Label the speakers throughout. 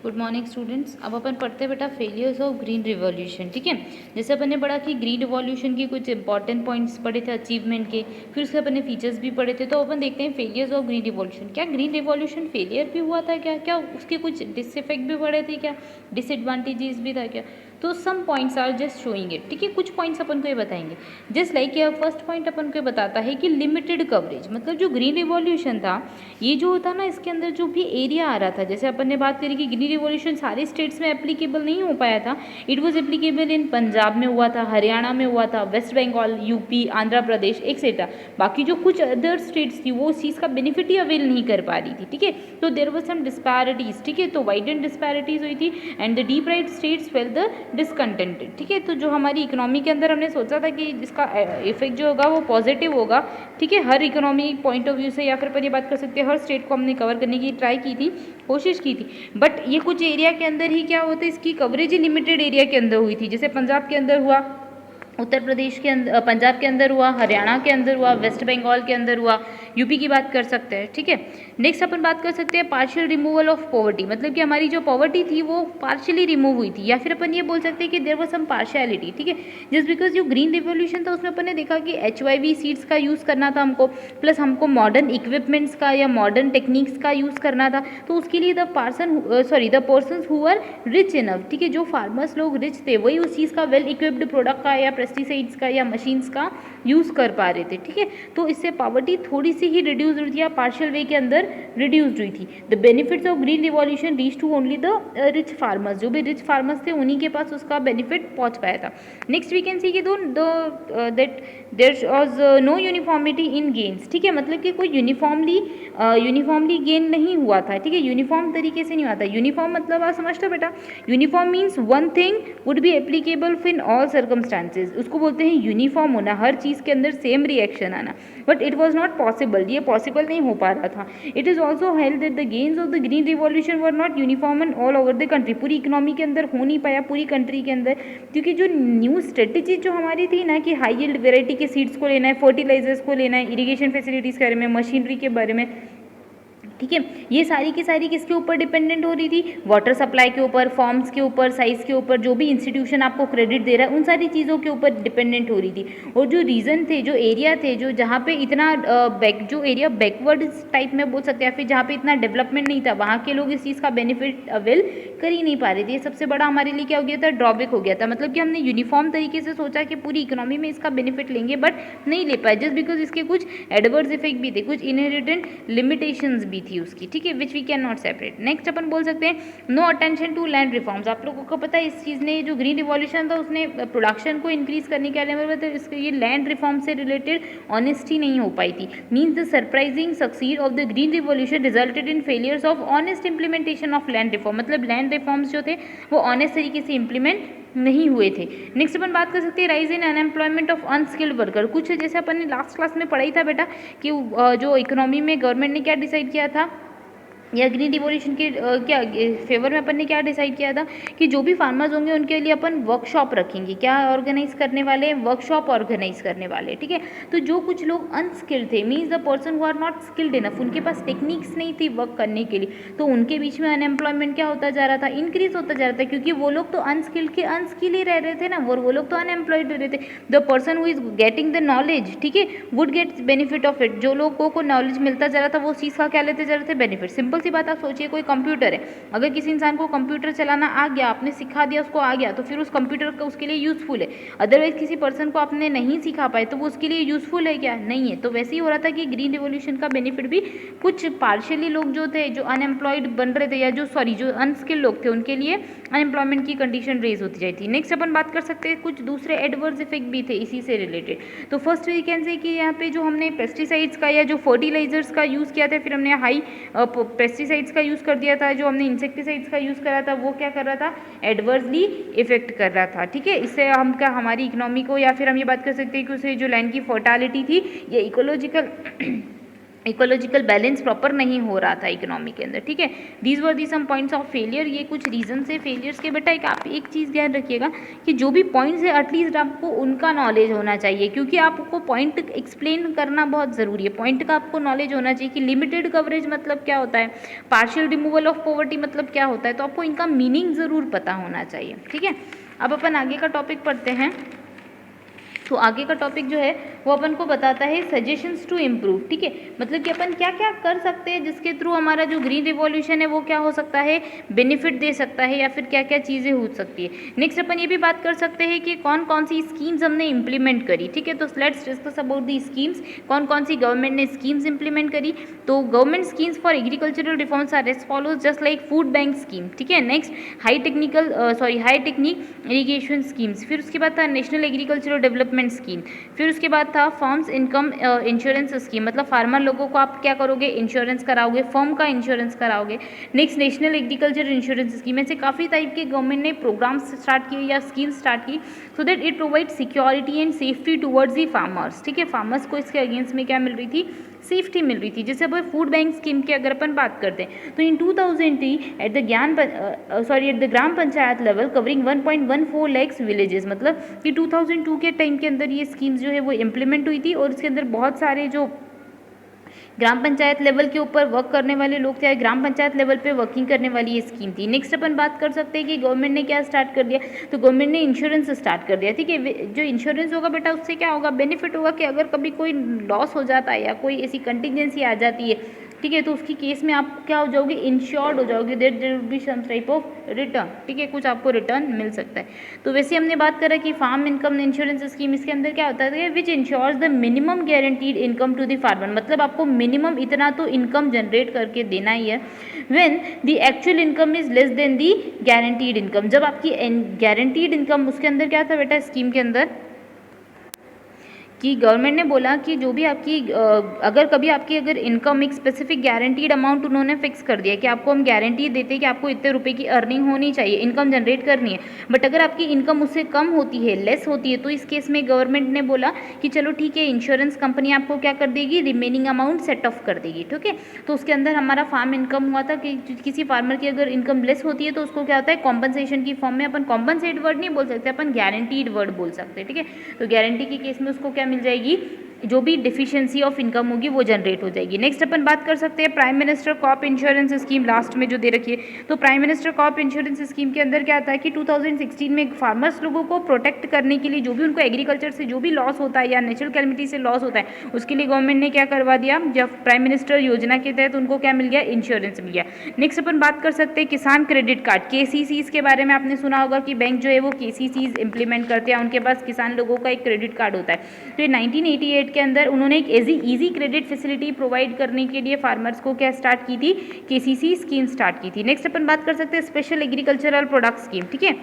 Speaker 1: Good morning students. अब अपन पढ़ते हैं बेटा फेलियर्स ऑफ ग्रीन रिवॉल्यूशन। ठीक है, जैसे अपन ने पढ़ा कि ग्रीन रिवॉल्यूशन के कुछ इंपॉर्टेंट पॉइंट्स पढ़े थे अचीवमेंट के, फिर उसके अपन ने फीचर्स भी पढ़े थे। तो अपन देखते हैं फेलियर्स ऑफ ग्रीन रिवॉल्यूशन। क्या ग्रीन रिवॉल्यूशन फेलियर भी हुआ था क्या? क्या उसके कुछ डिसइफेक्ट भी पड़े थे? क्या डिसएडवांटेजेस भी था क्या? तो some points are just showing it. ठीक है, कुछ पॉइंट्स अपन को ये बताएंगे। जस्ट लाइक फर्स्ट पॉइंट अपन को ये बताता है कि लिमिटेड कवरेज, मतलब जो ग्रीन रिवॉल्यूशन था ये जो होता ना, इसके अंदर जो भी एरिया आ रहा था, जैसे अपन ने बात करी कि ग्रीन रिवॉल्यूशन सारे स्टेट्स में एप्लीकेबल नहीं हो पाया था। It was applicable in Punjab में हुआ था, हरियाणा में हुआ था, waste Bengal, UP, Andhra Pradesh etcetera. बाकी जो कुछ अदर स्टेट्स थी वो उस चीज़ का बेनिफिट ही अवेल नहीं कर पा रही थी। ठीक है, तो देर वॉज सम डिस्पैरिटीज। ठीक है, तो वाइडेंड डिस्पैरिटीज हुई थी and the deprived states felt the discontented. ठीक है, तो जो हमारी इकोनॉमी के अंदर हमने सोचा था कि इसका इफेक्ट जो होगा वो पॉजिटिव होगा। ठीक है, हर इकोनॉमी पॉइंट ऑफ व्यू से, या फिर अपन ये बात कर सकते हैं हर स्टेट को हमने कवर करने की ट्राई की थी, कोशिश की थी। बट ये कुछ एरिया के अंदर ही क्या होता है, इसकी कवरेज ही लिमिटेड एरिया के अंदर हुई थी। जैसे पंजाब के अंदर हुआ, उत्तर प्रदेश के अंदर, पंजाब के अंदर हुआ, हरियाणा के अंदर हुआ, वेस्ट बंगाल के अंदर हुआ, यूपी की बात कर सकते हैं। ठीक है, नेक्स्ट अपन बात कर सकते हैं पार्शियल रिमूवल ऑफ पॉवर्टी, मतलब कि हमारी जो पॉवर्टी थी वो पार्शियली रिमूव हुई थी, या फिर अपन ये बोल सकते हैं कि देयर वाज सम पार्शियलिटी। ठीक है, जस्ट बिकॉज जो ग्रीन रिवोल्यूशन था उसमें अपन ने देखा कि HYV सीड्स का यूज़ करना था हमको, प्लस हमको मॉडर्न इक्विपमेंट्स का या मॉडर्न टेक्निक्स का यूज़ करना था। तो उसके लिए the persons who are rich enough, ठीक है, जो फार्मर्स लोग रिच थे वही उस चीज़ का वेल इक्विप्ड प्रोडक्ट का या पेस्टिसाइड्स का या मशीन्स का यूज़ कर पा रहे थे। ठीक है, तो इससे पॉवर्टी थोड़ी सी ही रिड्यूस हुई थी या पार्शियल वे के अंदर रिड्यूस्ड हुई थी। The benefits of green revolution reach to only the rich farmers, जो भी रिच फार्मर्स थे उन्हीं के पास उसका बेनिफिट पहुंच पाया था। नेक्स्ट वी कैन सी कि that there was no uniformity in gains. ठीक है, मतलब कि कोई यूनिफॉर्मली गेन नहीं हुआ था। ठीक है, यूनिफॉर्म तरीके से नहीं हुआ था। यूनिफॉर्म मतलब आप समझते हो बेटा, uniform means one thing would be applicable in all circumstances, उसको बोलते हैं यूनिफॉर्म होना, हर चीज़ के अंदर सेम रिएक्शन आना। But it was not possible, ये पॉसिबल नहीं हो पा रहा था। It is also held that the gains of the green revolution were not uniform in all over the country, पूरी इकोनॉमी के अंदर हो नहीं पाया, पूरी कंट्री के अंदर, क्योंकि जो न्यू स्ट्रेटेजी जो हमारी थी ना कि हाई यील्ड वेराइटी के सीड्स को लेना है, फर्टिलाइजर्स को लेना है, इरिगेशन फैसिलिटीज़ के बारे में, मशीनरी के बारे में, ठीक है, ये सारी की सारी किसके ऊपर डिपेंडेंट हो रही थी? वाटर सप्लाई के ऊपर, फॉर्म्स के ऊपर, साइज के ऊपर, जो भी इंस्टीट्यूशन आपको क्रेडिट दे रहा है उन सारी चीज़ों के ऊपर डिपेंडेंट हो रही थी। और जो रीजन थे, जो एरिया थे, जो जहाँ पे इतना जो एरिया बैकवर्ड टाइप में बोल सकते हैं, फिर जहाँ पे इतना डेवलपमेंट नहीं था, वहाँ के लोग इस चीज़ का बेनिफिट अवेल कर ही नहीं पा रहे थे। ये सबसे बड़ा हमारे लिए क्या हो गया था? ड्रॉबैक हो गया था। मतलब कि हमने यूनिफॉर्म तरीके से सोचा कि पूरी इकोनॉमी में इसका बेनिफिट लेंगे, बट नहीं ले पाए, जस्ट बिकॉज इसके कुछ एडवर्स इफेक्ट भी थे, कुछ इनहेरिटेंट लिमिटेशंस भी थी उसकी। ठीक है, which we can not separate. Next अपन बोल सकते हैं no attention to land reforms. आप लोगों को पता है इस चीज़ ने, जो ग्रीन रिवॉल्यूशन था उसने प्रोडक्शन को इंक्रीज करने के लिए, तो इसके ये लैंड रिफॉर्म से रिलेटेड ऑनेस्टी नहीं हो पाई थी। Means the surprising succeed of the green revolution resulted in failures of honest implementation of land reform, मतलब लैंड रिफॉर्म्स जो थे वो ऑनेस्ट तरीके से इंप्लीमेंट नहीं हुए थे। नेक्स्ट अपन बात कर सकते हैं rise in unemployment of unskilled worker. कुछ जैसे अपन ने लास्ट क्लास में पढ़ाई था बेटा कि जो इकोनॉमी में गवर्नमेंट ने क्या डिसाइड किया था, या ग्रीन रिवॉल्यूशन के क्या फेवर में अपन ने क्या डिसाइड किया था कि जो भी फार्मर्स होंगे उनके लिए अपन वर्कशॉप रखेंगे। क्या ऑर्गेनाइज करने वाले? वर्कशॉप ऑर्गेनाइज करने वाले। ठीक है, तो जो कुछ लोग अनस्किल्ड थे, means the person who are not skilled enough, उनके पास टेक्निक्स नहीं थी वर्क करने के लिए, तो उनके बीच में अनएम्प्लॉयमेंट क्या होता जा रहा था? इंक्रीज होता जा रहा था, क्योंकि वो लोग तो अनस्किल्ड के अनस्किल ही रह रहे थे ना, वो लोग तो अनएम्प्लॉयड रह रहे थे। The person who is getting the knowledge, ठीक है, would get benefit of it. जो लोगों को नॉलेज मिलता जा रहा था वो चीज़ का क्या लेते जा रहे थे? बेनिफिट। सिंपल सी बात आप सोचिए, कोई कंप्यूटर है, अगर किसी इंसान को कंप्यूटर चलाना आ गया, आपने सिखा दिया, उसको आ गया, तो फिर उस कंप्यूटर का उसके लिए यूजफुल है। अदरवाइज किसी पर्सन को आपने नहीं सिखा पाए तो वो उसके लिए यूजफुल है क्या? नहीं है। तो वैसे ही हो रहा था कि ग्रीन रिवॉल्यूशन का बेनिफिट भी कुछ पार्शियली लोग जो थे, जो अनएम्प्लॉयड बन रहे थे, या जो अनस्किल्ड लोग थे, उनके लिए अनएम्प्लॉयमेंट की कंडीशन रेज होती जाती थी। नेक्स्ट अपन बात कर सकते हैं कुछ दूसरे एडवर्स इफेक्ट भी थे इसी से रिलेटेड। तो फर्स्ट वी कैन से कि यहाँ पे जो हमने पेस्टिसाइड्स का या जो फर्टिलाइजर्स का यूज़ किया था, फिर हमने हाई पेस्टिसाइड्स का यूज़ कर दिया था, जो हमने इंसेक्टिसाइड्स का यूज़ करा था वो क्या कर रहा था? एडवर्सली इफेक्ट कर रहा था। ठीक है, इससे हम क्या, हमारी इकोनॉमी को, या फिर हम ये बात कर सकते हैं कि उसे जो लैंड की फर्टालिटी थी, ये इकोलॉजिकल इकोलॉजिकल बैलेंस प्रॉपर नहीं हो रहा था इकोनॉमी के अंदर, ठीक है। These were the some points of failure, ये कुछ रीजन है फेलियर्स के। बेटा एक आप एक चीज़ ध्यान रखिएगा कि जो भी पॉइंट्स है एटलीस्ट आपको उनका नॉलेज होना चाहिए, क्योंकि आपको पॉइंट एक्सप्लेन करना बहुत ज़रूरी है। पॉइंट का आपको नॉलेज होना चाहिए कि लिमिटेड कवरेज मतलब क्या होता है, पार्शियल रिमूवल ऑफ पॉवर्टी मतलब क्या होता है, तो आपको इनका मीनिंग ज़रूर पता होना चाहिए, ठीक है। अब अपन आगे का टॉपिक पढ़ते हैं। तो आगे का टॉपिक जो है वो अपन को बताता है सजेशंस टू इम्प्रूव, ठीक है। मतलब कि अपन क्या क्या कर सकते हैं जिसके थ्रू हमारा जो ग्रीन रिवॉल्यूशन है वो क्या हो सकता है, बेनिफिट दे सकता है, या फिर क्या क्या चीज़ें हो सकती है। नेक्स्ट अपन ये भी बात कर सकते हैं कि कौन कौन सी स्कीम्स हमने इम्प्लीमेंट करी, ठीक है। तो let's discuss about the schemes, कौन कौन सी गवर्नमेंट ने स्कीम्स इम्प्लीमेंट करी। तो government schemes for agricultural reforms are as follows, just like food bank scheme, ठीक है। Next high technique irrigation schemes, फिर उसके बाद था नेशनल एग्रीकल्चरल डेवलपमेंट स्कीम, फिर उसके बाद था फार्म्स इनकम इंश्योरेंस स्कीम, मतलब फार्मर लोगों को आप क्या करोगे, इंश्योरेंस कराओगे, फर्म का इंश्योरेंस कराओगे। Next national agriculture insurance scheme, ऐसे काफ़ी टाइप के गवर्नमेंट ने प्रोग्राम्स स्टार्ट किए या स्कीम स्टार्ट की, so that it provide security and safety towards the farmers, ठीक है। फार्मर्स को इसके अगेंस्ट में क्या मिल रही थी, सेफ्टी मिल रही थी। जैसे अब फूड बैंक स्कीम की अगर अपन बात करते हैं तो इन 2003 at the gram panchayat level covering 1.14 lakh villages, मतलब कि 2002 के टाइम के अंदर ये स्कीम्स जो है वो इम्प्लीमेंट हुई थी, और इसके अंदर बहुत सारे जो ग्राम पंचायत लेवल के ऊपर वर्क करने वाले लोग थे, ग्राम पंचायत लेवल पे वर्किंग करने वाली ये स्कीम थी। नेक्स्ट अपन बात कर सकते हैं कि गवर्नमेंट ने क्या स्टार्ट कर दिया, तो गवर्नमेंट ने इंश्योरेंस स्टार्ट कर दिया, ठीक है। जो इंश्योरेंस होगा बेटा उससे क्या होगा, बेनिफिट होगा कि अगर कभी कोई लॉस हो जाता है या कोई ऐसी कंटिजेंसी आ जाती है, ठीक है, तो उसकी केस में आप क्या हो जाओगे, इंश्योर्ड हो जाओगे, there will be some type of return, ठीक है, कुछ आपको रिटर्न मिल सकता है। तो वैसे हमने बात करा कि फार्म इनकम इंश्योरेंस स्कीम, इसके अंदर क्या होता है, which ensures the minimum guaranteed income to the farmer, मतलब आपको मिनिमम इतना तो इनकम जनरेट करके देना ही है, when the actual income is less than the guaranteed income, जब आपकी गारंटीड इनकम, उसके अंदर क्या था बेटा स्कीम के अंदर कि गवर्नमेंट ने बोला कि जो भी आपकी अगर कभी आपकी अगर इनकम एक स्पेसिफिक गारंटीड अमाउंट उन्होंने फिक्स कर दिया कि आपको हम गारंटी देते हैं कि आपको इतने रुपए की अर्निंग होनी चाहिए, इनकम जनरेट करनी है, बट अगर आपकी इनकम उससे कम होती है, लेस होती है, तो इस केस में गवर्नमेंट ने बोला कि चलो ठीक है, इंश्योरेंस कंपनी आपको क्या कर देगी, रिमेनिंग अमाउंट सेट ऑफ कर देगी, ठीक है। तो उसके अंदर हमारा फार्म इनकम हुआ था कि किसी फार्मर की अगर इनकम लेस होती है तो उसको क्या होता है, कॉम्पनसेशन की फॉर्म में, अपन कॉम्पनसेट वर्ड नहीं बोल सकते, अपन गारंटीड वर्ड बोल सकते हैं, ठीक है। तो गारंटी के केस में उसको क्या मिल जाएगी, जो भी डिफिशियंसी ऑफ इनकम होगी वो जनरेट हो जाएगी। नेक्स्ट अपन बात कर सकते हैं prime minister crop insurance scheme, last में जो दे रखी है। तो prime minister crop insurance scheme के अंदर क्या आता है कि 2016 में फार्मर्स लोगों को प्रोटेक्ट करने के लिए, जो भी उनको एग्रीकल्चर से जो भी लॉस होता है या नेचुरल कैलेमिटी से लॉस होता है, उसके लिए गवर्नमेंट ने क्या करवा दिया, जब प्राइम मिनिस्टर योजना के तहत उनको क्या मिल गया, इंश्योरेंस मिल गया। नेक्स्ट अपन बात कर सकते हैं किसान क्रेडिट कार्ड, केसीसीज के बारे में आपने सुना होगा कि बैंक जो है वो केसीसीज इंप्लीमेंट करते हैं, उनके पास किसान लोगों का एक क्रेडिट कार्ड होता है। तो 1988 के अंदर उन्होंने एक इजी क्रेडिट फैसिलिटी प्रोवाइड करने के लिए फार्मर्स को क्या स्टार्ट की थी, केसीसी स्कीम स्टार्ट की थी। नेक्स्ट अपन बात कर सकते हैं स्पेशल एग्रीकल्चरल प्रोडक्ट स्कीम, ठीक है।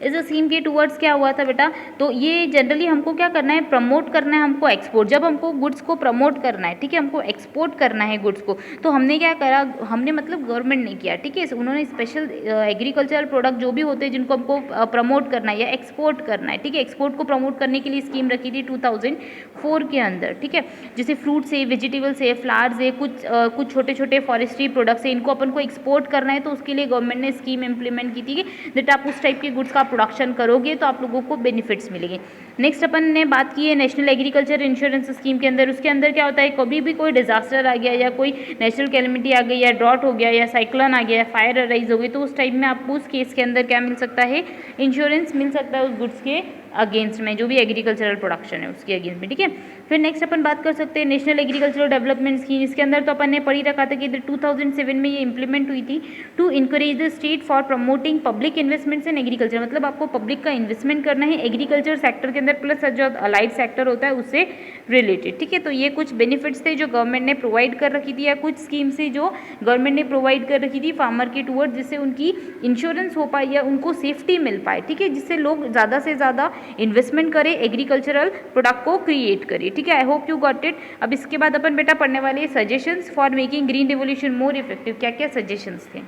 Speaker 1: इस स्कीम के टूवर्ड्स क्या हुआ था बेटा, तो ये जनरली हमको क्या करना है, प्रमोट करना है हमको एक्सपोर्ट, जब हमको गुड्स को प्रमोट करना है, ठीक है, हमको एक्सपोर्ट करना है गुड्स को, तो हमने क्या करा, हमने मतलब गवर्नमेंट ने किया, ठीक है, उन्होंने स्पेशल एग्रीकल्चरल प्रोडक्ट जो भी होते हैं जिनको हमको प्रमोट करना है या एक्सपोर्ट करना है, ठीक है, एक्सपोर्ट को प्रमोट करने के लिए स्कीम रखी थी 2004 के अंदर, ठीक है। जैसे फ्रूट्स है, वेजिटेबल्स है, फ्लावर्स है, कुछ छोटे छोटे फॉरेस्ट्री प्रोडक्ट्स है, इनको अपन को एक्सपोर्ट करना है, तो उसके लिए गवर्नमेंट ने स्कीम इंप्लीमेंट की थी कि दैट आप उस टाइप के गुड्स का प्रोडक्शन करोगे तो आप लोगों को बेनिफिट्स मिलेंगे। नेक्स्ट अपन ने बात की है नेशनल एग्रीकल्चर इंश्योरेंस स्कीम के अंदर, उसके अंदर क्या होता है, कभी भी कोई डिजास्टर आ गया या कोई नेचुरल कैलेमिटी आ गई या ड्रॉट हो गया या साइक्लोन आ गया या फायर अराइज हो गई, तो उस टाइम में आपको उस केस के अंदर क्या मिल सकता है, इंश्योरेंस मिल सकता है उस गुड्स के अगेंस्ट में, जो भी एग्रीकल्चरल प्रोडक्शन है उसके अगेंस्ट में, ठीक है। फिर नेक्स्ट अपन बात कर सकते हैं नेशनल एग्रीकल्चरल डेवलपमेंट स्कीम, इसके अंदर तो अपन ने पढ़ी रखा था कि 2007 में ये इंप्लीमेंट हुई थी to encourage the state for promoting public investments in agriculture, मतलब आपको पब्लिक का इन्वेस्टमेंट करना है एग्रीकल्चर सेक्टर के अंदर, प्लस जो अलाइड सेक्टर होता है उससे रिलेटेड, ठीक है। तो ये कुछ बेनिफिट्स थे जो गवर्नमेंट ने प्रोवाइड कर रखी थी, या कुछ स्कीम से जो गवर्नमेंट ने प्रोवाइड कर रखी थी फार्मर के टूवर्ड, जिससे उनकी इंश्योरेंस हो पाए या उनको सेफ्टी मिल पाए, ठीक है, जिससे लोग ज़्यादा से ज़्यादा इन्वेस्टमेंट करें, एग्रीकल्चरल प्रोडक्ट को क्रिएट करें, ठीक है। I hope you got it. अब इसके बाद अपन बेटा पढ़ने वाले suggestions for making green revolution more effective, क्या क्या सजेशंस थे।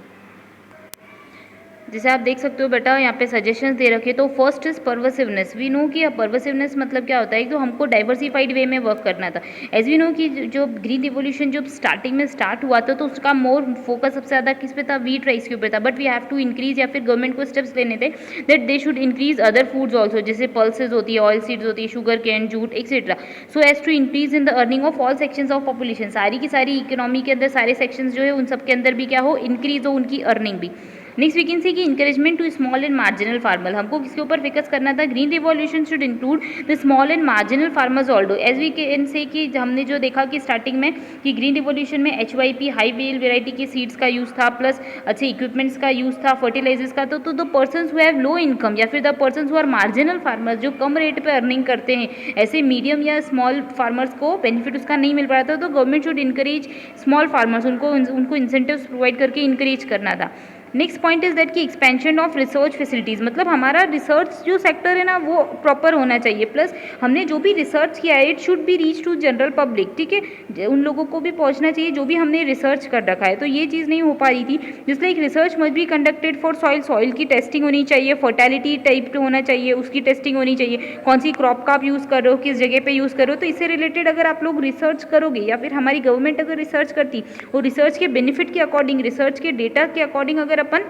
Speaker 1: जैसे आप देख सकते हो बेटा यहाँ पे सजेशंस दे रखे, तो फर्स्ट इज पर्वसिवनेस। वी नो कि पर्वसिवनेस मतलब क्या होता है, तो हमको डाइवर्सिफाइड वे में वर्क करना था। एज वी नो कि जो ग्रीन रिवोल्यूशन जो स्टार्टिंग में स्टार्ट हुआ था, तो उसका मोर फोकस सबसे ज़्यादा किस पे था, वीट राइस के ऊपर था। But we have to increase, या फिर गवर्नमेंट को स्टेप्स लेने थे that they should increase other foods also, जैसे पल्सेज होती है, ऑयल सीड्स होती है, sugarcane, jute etcetera, so as to increase in the earning of all sections of population. सारी की सारी इकोनॉमी के अंदर सारे सेक्शंस जो है उन सब के अंदर भी क्या हो, इंक्रीज हो उनकी अर्निंग भी। नेक्स्ट वी कैन सी कि encouragement to small and marginal farmer, हमको किसके ऊपर फोकस करना था, green revolution should include the small and marginal farmers also. As we can say कि हमने जो देखा कि स्टार्टिंग में कि ग्रीन रिवॉल्यूशन में HYP हाई वेल वेराइटी के सीड्स का यूज़ था, प्लस अच्छे इक्विपमेंट्स का यूज़ था, फर्टिलाइजर्स का। तो the persons who have low income, या फिर the persons who are marginal farmers, जो कम रेट पे अर्निंग करते हैं, ऐसे मीडियम या स्मॉल फार्मर्स को बेनिफिट उसका नहीं मिल पा रहा था। तो government should encourage small farmers, उनको इंसेंटिव्स प्रोवाइड करके इनकरेज करना था। नेक्स्ट पॉइंट इज दैट कि एक्सपेंशन ऑफ रिसर्च फैसिलिटीज़, मतलब हमारा रिसर्च जो सेक्टर है ना वो प्रॉपर होना चाहिए, प्लस हमने जो भी रिसर्च किया है it should be reach to general public, ठीक है, उन लोगों को भी पहुंचना चाहिए जो भी हमने रिसर्च कर रखा है। तो ये चीज़ नहीं हो पा रही थी, जिसलिए research must be conducted for soil की टेस्टिंग होनी चाहिए, फर्टिलिटी टाइप होना चाहिए, उसकी टेस्टिंग होनी चाहिए, कौन सी क्रॉप का आप यूज़ कर रहे हो, किस जगह पे यूज़ कर रहे हो। तो इससे रिलेटेड अगर आप लोग रिसर्च करोगे, या फिर हमारी गवर्नमेंट अगर रिसर्च करती, वो रिसर्च के बेनिफिट के अकॉर्डिंग, रिसर्च के डेटा के अकॉर्डिंग अगर अपन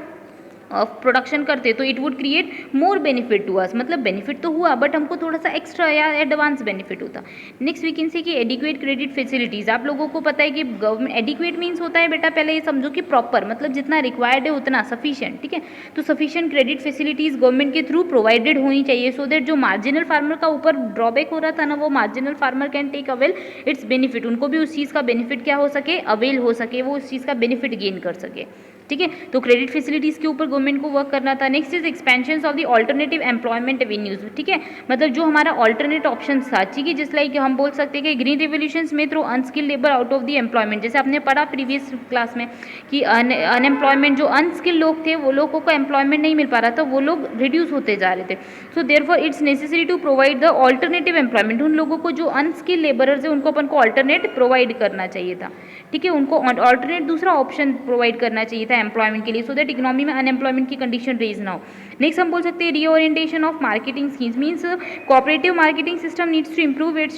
Speaker 1: प्रोडक्शन करते तो it would create more benefit to us, मतलब बेनिफिट तो हुआ बट हमको थोड़ा सा एक्स्ट्रा या एडवांस बेनिफिट होता। नेक्स्ट वी कैन सी कि एडिक्वेट क्रेडिट फैसिलिटीज़, आप लोगों को पता है कि गवर्नमेंट एडिक्वेट मीन्स होता है बेटा, पहले ये समझो कि प्रॉपर, मतलब जितना रिक्वायर्ड है उतना सफिशिएंट, ठीक है। तो सफिशिएंट क्रेडिट फैसिलिटीज़ गवर्नमेंट के थ्रू प्रोवाइडेड होनी चाहिए, सो दैट जो मार्जिनल फार्मर का ऊपर ड्रॉबैक हो रहा था ना, वो marginal farmer can take avail its benefit, उनको भी उस चीज़ का बेनिफिट क्या हो सके, अवेल हो सके, वो उस चीज़ का बेनिफिट गेन कर सके, ठीक है। तो क्रेडिट फैसिलिटीज़ के ऊपर गवर्नमेंट को वर्क करना था। Next is expansion of the alternative employment avenues, ठीक है, मतलब जो हमारा ऑल्टरनेट ऑप्शन था, ठीक है, जिस लाइक हम बोल सकते हैं कि ग्रीन रिवोल्यूशंस में through unskilled labour out of the employment, जैसे आपने पढ़ा प्रीवियस क्लास में कि अनएम्प्लॉयमेंट, जो अनस्किल्ड लोग थे वो लोगों को एम्प्लॉयमेंट नहीं मिल पा रहा था, वो लोग रिड्यूस होते जा रहे थे। So therefore it's necessary to provide the alternative employment, उन लोगों को जो अनस्किल्ड लेबरर्स है उनको अपन को ऑल्टरनेट प्रोवाइड करना चाहिए था, ठीक है, उनको ऑल्टरनेट दूसरा ऑप्शन प्रोवाइड करना चाहिए था एम्प्लॉयमेंट के लिए, सो दैट इकोनॉमी में अनएम्प्लॉयमेंट की कंडीशन रेज ना हो। नेक्स्ट हम बोल सकते हैं reorientation of marketing schemes, means cooperative marketing system needs to improve, it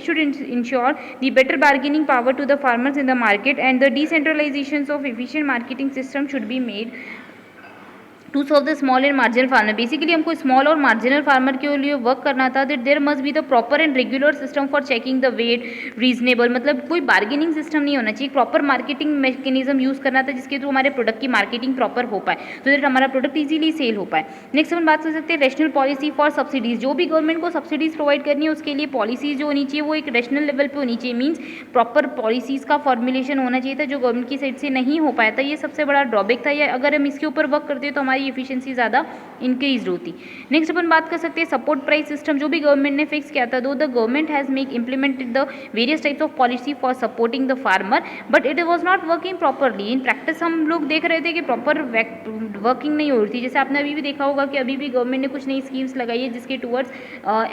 Speaker 1: should ensure the better bargaining power to the farmers in the market, and the decentralizations of efficient marketing system should be made to serve the small and marginal farmer. Basically हमको small और marginal farmer के लिए work करना था, that there must be the proper and regular system for checking the weight reasonable, मतलब कोई bargaining system नहीं होना चाहिए, प्रॉपर मार्केटिंग मैकेनिज्म यूज़ करना था जिसके थ्रू हमारे प्रोडक्ट की मार्केटिंग प्रॉपर हो पाए, तो दैट हमारा प्रोडक्ट इजीली सेल हो पाए। नेक्स्ट हम बात कर सकते हैं रैशनल पॉलिसी फॉर सब्सिडीज़, जो भी गवर्नमेंट को सब्सिडीज़ प्रोवाइड करनी है उसके लिए पॉलिसीज़ जो होनी चाहिए वो एक रैशनल लेवल पर होनी चाहिए, मीन्स प्रॉपर पॉलिसीज़ का फॉर्मुलेशन होना चाहिए था, जो गवर्नमेंट की साइड से नहीं हो पाया था, ये सबसे बड़ा ड्रॉबैक था। ये अगर हम इसके ऊपर वर्क करते तो हमारी एफिशिएंसी ज़्यादा इंक्रीज होती। नेक्स्ट अपन बात कर सकते हैं सपोर्ट प्राइस सिस्टम, जो भी गवर्नमेंट ने फिक्स किया था, दो the government has make implemented the various types of policy for supporting the farmer, but it was not working properly in practice. हम लोग देख रहे थे कि प्रॉपर वर्किंग नहीं हो रही थी। जैसे आपने अभी भी देखा होगा कि अभी भी गवर्नमेंट ने कुछ नई स्कीम्स लगाई है जिसके टूवर्ड्स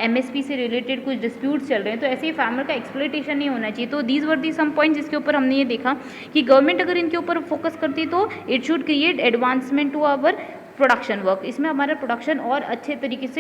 Speaker 1: MSP से रिलेटेड कुछ डिस्प्यूट्स चल रहे हैं, तो ऐसे ही फार्मर का एक्सप्लॉयटेशन नहीं होना चाहिए। तो these were the some point जिसके ऊपर हमने ये देखा कि गवर्नमेंट अगर इनके ऊपर फोकस करती तो it should create advancement to our production work, इसमें हमारा प्रोडक्शन और अच्छे तरीके से